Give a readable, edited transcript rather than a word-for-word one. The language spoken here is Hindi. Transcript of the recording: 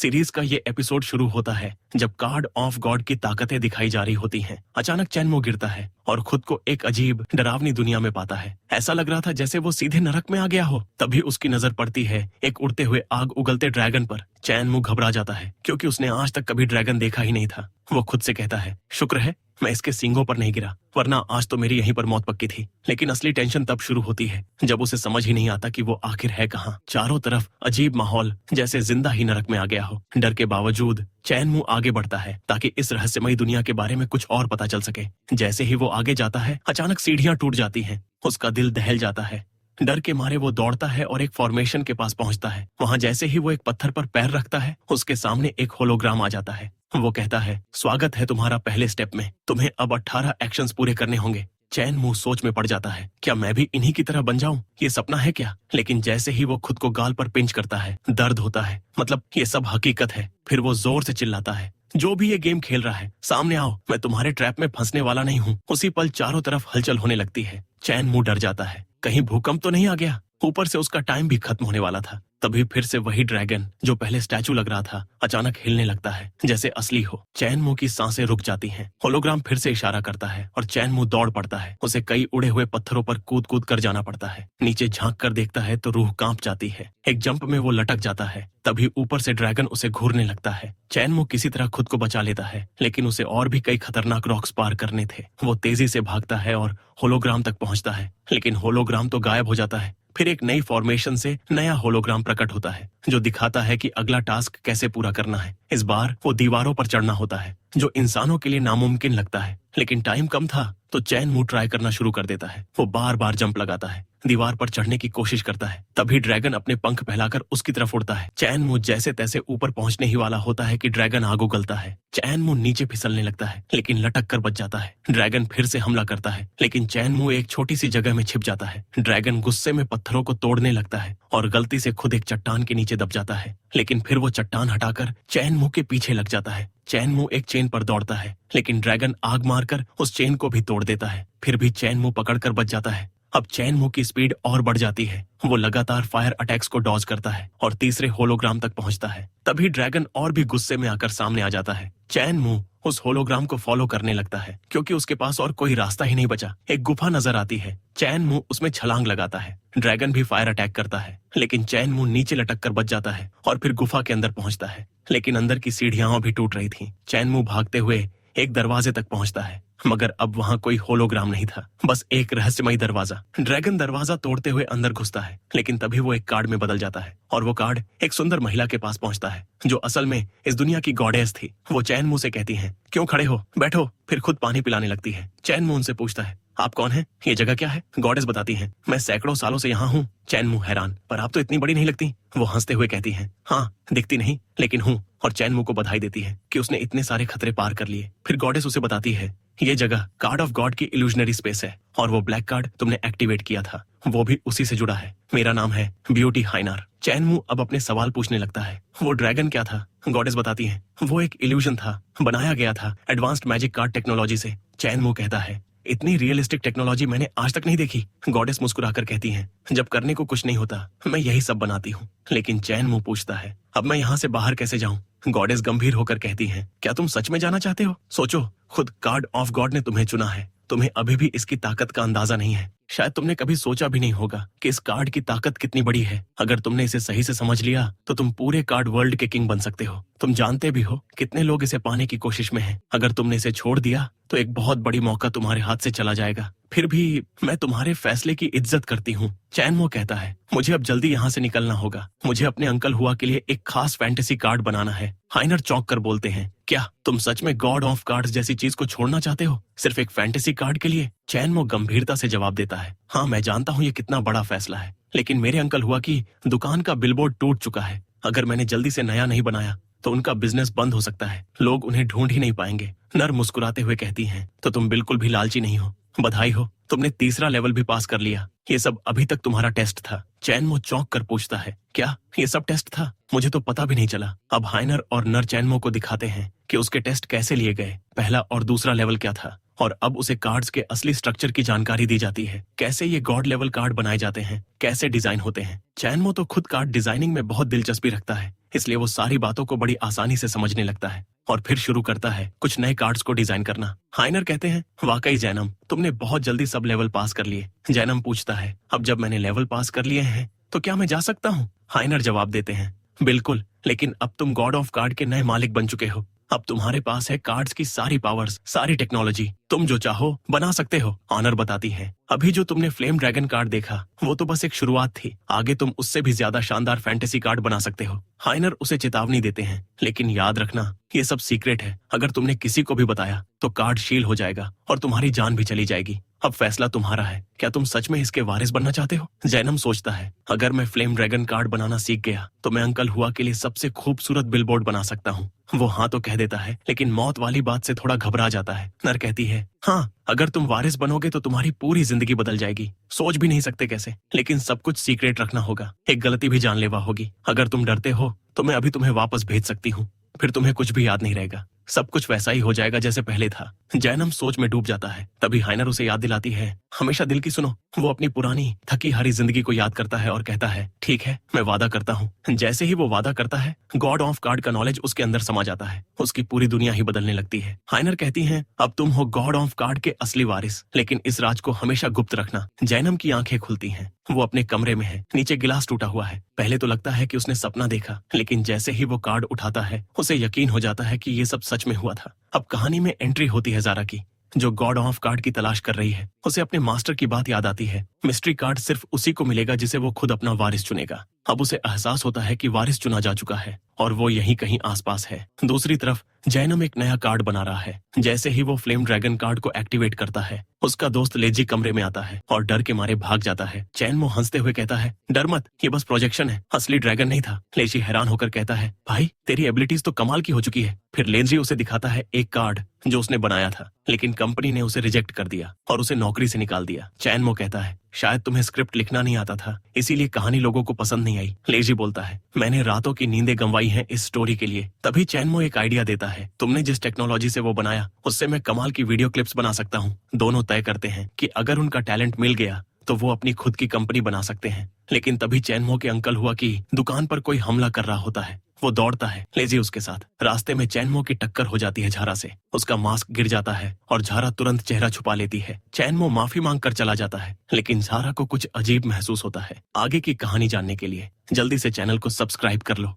सीरीज का ये एपिसोड शुरू होता है जब कार्ड ऑफ गॉड की ताकतें दिखाई जा रही होती हैं। अचानक चैनमो गिरता है और खुद को एक अजीब डरावनी दुनिया में पाता है। ऐसा लग रहा था जैसे वो सीधे नरक में आ गया हो। तभी उसकी नजर पड़ती है एक उड़ते हुए आग उगलते ड्रैगन पर। चैनमो घबरा जाता है क्योंकि उसने आज तक कभी ड्रैगन देखा ही नहीं था। वो खुद से कहता है, शुक्र है मैं इसके सींगों पर नहीं गिरा, वरना आज तो मेरी यहीं पर मौत पक्की थी। लेकिन असली टेंशन तब शुरू होती है जब उसे समझ ही नहीं आता कि वो आखिर है कहाँ। चारों तरफ अजीब माहौल, जैसे जिंदा ही नरक में आ गया हो। डर के बावजूद चैनमो आगे बढ़ता है ताकि इस रहस्यमयी दुनिया के बारे में कुछ और पता चल सके। जैसे ही वो आगे जाता है अचानक सीढ़ियां टूट जाती हैं। उसका दिल दहल जाता है। डर के मारे वो दौड़ता है और एक फॉर्मेशन के पास पहुंचता है। वहां जैसे ही वो एक पत्थर पर पैर रखता है उसके सामने एक होलोग्राम आ जाता है। वो कहता है, स्वागत है तुम्हारा पहले स्टेप में, तुम्हें अब 18 एक्शंस पूरे करने होंगे। चैनमो सोच में पड़ जाता है, क्या मैं भी इन्हीं की तरह बन जाऊं? ये सपना है क्या? लेकिन जैसे ही वो खुद को गाल पर पिंच करता है दर्द होता है, मतलब ये सब हकीकत है। फिर वो जोर से चिल्लाता है, जो भी ये गेम खेल रहा है सामने आओ, मैं तुम्हारे ट्रैप में फंसने वाला नहीं हूँ। उसी पल चारों तरफ हलचल होने लगती है। चैनमो डर जाता है, कहीं भूकंप तो नहीं आ गया। ऊपर से उसका टाइम भी खत्म होने वाला था। तभी फिर से वही ड्रैगन जो पहले स्टैचू लग रहा था अचानक हिलने लगता है जैसे असली हो। चैनमो की सांसें रुक जाती हैं। होलोग्राम फिर से इशारा करता है और चैनमो दौड़ पड़ता है। उसे कई उड़े हुए पत्थरों पर कूद कूद कर जाना पड़ता है। नीचे झांक कर देखता है तो रूह कांप जाती है। एक जंप में वो लटक जाता है। तभी ऊपर से ड्रैगन उसे घूरने लगता है। चैनमो किसी तरह खुद को बचा लेता है, लेकिन उसे और भी कई खतरनाक रॉक्स पार करने थे। वो तेजी से भागता है और होलोग्राम तक पहुंचता है, लेकिन होलोग्राम तो गायब हो जाता है। फिर एक नई फॉर्मेशन से नया होलोग्राम प्रकट होता है जो दिखाता है कि अगला टास्क कैसे पूरा करना है। इस बार वो दीवारों पर चढ़ना होता है, जो इंसानों के लिए नामुमकिन लगता है। लेकिन टाइम कम था तो चैनमो ट्राई करना शुरू कर देता है। वो बार बार जंप लगाता है, दीवार पर चढ़ने की कोशिश करता है। तभी ड्रैगन अपने पंख फैलाकर उसकी तरफ उड़ता है। चैनमो जैसे तैसे ऊपर पहुंचने ही वाला होता है कि ड्रैगन आग उगलता है। चैनमो नीचे फिसलने लगता है, लेकिन लटक कर बच जाता है। ड्रैगन फिर से हमला करता है, लेकिन चैनमो एक छोटी सी जगह में छिप जाता है। ड्रैगन गुस्से में पत्थरों को तोड़ने लगता है और गलती से खुद एक चट्टान के नीचे दब जाता है। लेकिन फिर वो चट्टान हटाकर चैनमो के पीछे लग जाता है। चैनमो एक चेन पर दौड़ता है, लेकिन ड्रैगन आग मारकर उस चेन को भी तोड़ देता है। फिर भी चैनमो पकड़कर बच जाता है। अब चैनमो की स्पीड और बढ़ जाती है। वो लगातार फायर अटैक्स को डॉज करता है और तीसरे होलोग्राम तक पहुंचता है। तभी ड्रैगन और भी गुस्से में आकर सामने आ जाता है। चैनमो उस होलोग्राम को फॉलो करने लगता है क्योंकि उसके पास और कोई रास्ता ही नहीं बचा। एक गुफा नजर आती है। चैनमो उसमें छलांग लगाता है। ड्रैगन भी फायर अटैक करता है, लेकिन चैनमो नीचे लटक कर बच जाता है और फिर गुफा के अंदर पहुंचता है। लेकिन अंदर की सीढ़ियां भी टूट रही थी। चैनमो भागते हुए एक दरवाजे तक पहुंचता है, मगर अब वहां कोई होलोग्राम नहीं था, बस एक रहस्यमयी दरवाजा। ड्रैगन दरवाजा तोड़ते हुए अंदर घुसता है, लेकिन तभी वो एक कार्ड में बदल जाता है और वो कार्ड एक सुंदर महिला के पास पहुंचता है जो असल में इस दुनिया की गॉडेस थी। वो चैनमो से कहती है, क्यों खड़े हो, बैठो। फिर खुद पानी पिलाने लगती है। चैनमो उनसे पूछता है, आप कौन हैं? ये जगह क्या है? गॉडेस बताती हैं, मैं सैकड़ों सालों से यहाँ हूँ। चैनमो हैरान, पर आप तो इतनी बड़ी नहीं लगती। वो हंसते हुए कहती हैं, हाँ दिखती नहीं लेकिन हूँ। और चैनमो को बधाई देती है कि उसने इतने सारे खतरे पार कर लिए। फिर गॉडेस उसे बताती है, ये जगह कार्ड ऑफ गॉड की इल्यूजनरी स्पेस है और वो ब्लैक कार्ड तुमने एक्टिवेट किया था वो भी उसी से जुड़ा है। मेरा नाम है ब्यूटी हाइनार। चैनमो अब अपने सवाल पूछने लगता है, वो ड्रैगन क्या था? गॉडेस बताती है, वो एक इल्यूजन था, बनाया गया था एडवांस्ड मैजिक कार्ड टेक्नोलॉजी से। चैनमो कहता है, इतनी रियलिस्टिक टेक्नोलॉजी मैंने आज तक नहीं देखी। गॉडेस मुस्कुराकर कहती हैं, जब करने को कुछ नहीं होता मैं यही सब बनाती हूँ। लेकिन चैनमो पूछता है, अब मैं यहाँ से बाहर कैसे जाऊँ? गॉडेस गंभीर होकर कहती हैं, क्या तुम सच में जाना चाहते हो? सोचो, खुद कार्ड ऑफ गॉड ने तुम्हें चुना है। तुम्हें अभी भी इसकी ताकत का अंदाजा नहीं है। शायद तुमने कभी सोचा भी नहीं होगा कि इस कार्ड की ताकत कितनी बड़ी है। अगर तुमने इसे सही से समझ लिया तो तुम पूरे कार्ड वर्ल्ड के किंग बन सकते हो। तुम जानते भी हो कितने लोग इसे पाने की कोशिश में हैं। अगर तुमने इसे छोड़ दिया तो एक बहुत बड़ी मौका तुम्हारे हाथ से चला जाएगा। फिर भी मैं तुम्हारे फैसले की इज्जत करती हूँ। चैनमो कहता है, मुझे अब जल्दी यहाँ से निकलना होगा। मुझे अपने अंकल हुआ के लिए एक खास फैंटेसी कार्ड बनाना है। हाइनर चौंक कर बोलते हैं, क्या तुम सच में गॉड ऑफ कार्ड्स जैसी चीज को छोड़ना चाहते हो, सिर्फ एक फैंटेसी कार्ड के लिए? चैनमो गंभीरता से जवाब देता है, हाँ मैं जानता हूँ ये कितना बड़ा फैसला है, लेकिन मेरे अंकल हुआ की दुकान का बिलबोर्ड टूट चुका है। अगर मैंने जल्दी से नया नहीं बनाया तो उनका बिजनेस बंद हो सकता है। लोग उन्हें ढूंढ ही नहीं पाएंगे। नर मुस्कुराते हुए कहती हैं, तो तुम बिल्कुल भी लालची नहीं हो। बधाई हो, तुमने तीसरा लेवल भी पास कर लिया। ये सब अभी तक तुम्हारा टेस्ट था। चैनमो चौंक कर पूछता है, क्या ये सब टेस्ट था? मुझे तो पता भी नहीं चला। अब हाइनर और नर चैनमो को दिखाते हैं कि उसके टेस्ट कैसे लिए गए, पहला और दूसरा लेवल क्या था। और अब उसे कार्ड्स के असली स्ट्रक्चर की जानकारी दी जाती है। कैसे ये गॉड लेवल कार्ड बनाए जाते हैं, कैसे डिजाइन होते हैं। चैनमो तो खुद कार्ड डिजाइनिंग में बहुत दिलचस्पी रखता है, इसलिए वो सारी बातों को बड़ी आसानी से समझने लगता है और फिर शुरू करता है कुछ नए कार्ड्स को डिजाइन करना। हाइनर कहते हैं, वाकई जैनम, तुमने बहुत जल्दी सब लेवल पास कर लिए। जैनम पूछता है, अब जब मैंने लेवल पास कर लिए हैं तो क्या मैं जा सकता हूँ? हाइनर जवाब देते हैं, बिल्कुल, लेकिन अब तुम गॉड ऑफ कार्ड के नए मालिक बन चुके हो। अब तुम्हारे पास है कार्ड्स की सारी पावर्स, सारी टेक्नोलॉजी, तुम जो चाहो बना सकते हो। ऑनर बताती है, अभी जो तुमने फ्लेम ड्रैगन कार्ड देखा वो तो बस एक शुरुआत थी, आगे तुम उससे भी ज्यादा शानदार फैंटेसी कार्ड बना सकते हो। हाइनर उसे चेतावनी देते हैं, लेकिन याद रखना ये सब सीक्रेट है, अगर तुमने किसी को भी बताया तो कार्ड शील हो जाएगा और तुम्हारी जान भी चली जाएगी। अब फैसला तुम्हारा है, क्या तुम सच में इसके वारिस बनना चाहते हो? जैनम सोचता है, अगर मैं फ्लेम ड्रैगन कार्ड बनाना सीख गया तो मैं अंकल हुआ के लिए सबसे खूबसूरत बिलबोर्ड बना सकता हूँ। वो हाँ तो कह देता है, लेकिन मौत वाली बात से थोड़ा घबरा जाता है। नर कहती है, हाँ, अगर तुम वारिस बनोगे तो तुम्हारी पूरी जिंदगी बदल जाएगी, सोच भी नहीं सकते कैसे, लेकिन सब कुछ सीक्रेट रखना होगा, एक गलती भी जानलेवा होगी। अगर तुम डरते हो तो मैं अभी तुम्हें वापस भेज सकती हूँ, फिर तुम्हें कुछ भी याद नहीं रहेगा, सब कुछ वैसा ही हो जाएगा जैसे पहले था। जैनम सोच में डूब जाता है, तभी हाइनर उसे याद दिलाती है, हमेशा दिल की सुनो। वो अपनी पुरानी थकी हारी जिंदगी को याद करता है और कहता है, ठीक है, मैं वादा करता हूँ। जैसे ही वो वादा करता है, गॉड ऑफ कार्ड का नॉलेज उसके अंदर समा जाता है, उसकी पूरी दुनिया ही बदलने लगती है। हाइनर कहती है, अब तुम हो गॉड ऑफ कार्ड के असली वारिस, लेकिन इस राज को हमेशा गुप्त रखना। जैनम की आंखें खुलती हैं, वो अपने कमरे में है, नीचे गिलास टूटा हुआ है। पहले तो लगता है कि उसने सपना देखा, लेकिन जैसे ही वो कार्ड उठाता है उसे यकीन हो जाता है कि ये सब सच में हुआ था। अब कहानी में एंट्री होती है ज़ारा की, जो गॉड ऑफ कार्ड की तलाश कर रही है। उसे अपने मास्टर की बात याद आती है, मिस्ट्री कार्ड सिर्फ उसी को मिलेगा जिसे वो खुद अपना वारिस चुनेगा। अब उसे एहसास होता है कि वारिस चुना जा चुका है और वो यहीं कहीं आसपास है। दूसरी तरफ जैनम एक नया कार्ड बना रहा है। जैसे ही वो फ्लेम ड्रैगन कार्ड को एक्टिवेट करता है, उसका दोस्त लेजी कमरे में आता है और डर के मारे भाग जाता है। चैनमो हंसते हुए कहता है, डर मत, ये बस प्रोजेक्शन है, असली ड्रैगन नहीं था। लेजी हैरान होकर कहता है, भाई तेरी एबिलिटीज तो कमाल की हो चुकी है। फिर लेजी उसे दिखाता है एक कार्ड जो उसने बनाया था, लेकिन कंपनी ने उसे रिजेक्ट कर दिया और उसे नौकरी से निकाल दिया। चैनमो कहता है, शायद तुम्हें स्क्रिप्ट लिखना नहीं आता था, इसीलिए कहानी लोगों को पसंद नहीं आई। लेजी बोलता है, मैंने रातों की नींदें गंवाई हैं इस स्टोरी के लिए। तभी चैनमो एक आइडिया देता है, तुमने जिस टेक्नोलॉजी से वो बनाया उससे मैं कमाल की वीडियो क्लिप्स बना सकता हूँ। दोनों तय करते हैं कि अगर उनका टैलेंट मिल गया तो वो अपनी खुद की कंपनी बना सकते हैं। लेकिन तभी चैनमो के अंकल हुआ की दुकान पर कोई हमला कर रहा होता है। वो दौड़ता है, लेजी उसके साथ। रास्ते में चैनमो की टक्कर हो जाती है झारा से, उसका मास्क गिर जाता है और झारा तुरंत चेहरा छुपा लेती है। चैनमो माफी मांग कर चला जाता है, लेकिन झारा को कुछ अजीब महसूस होता है। आगे की कहानी जानने के लिए जल्दी से चैनल को सब्सक्राइब कर लो।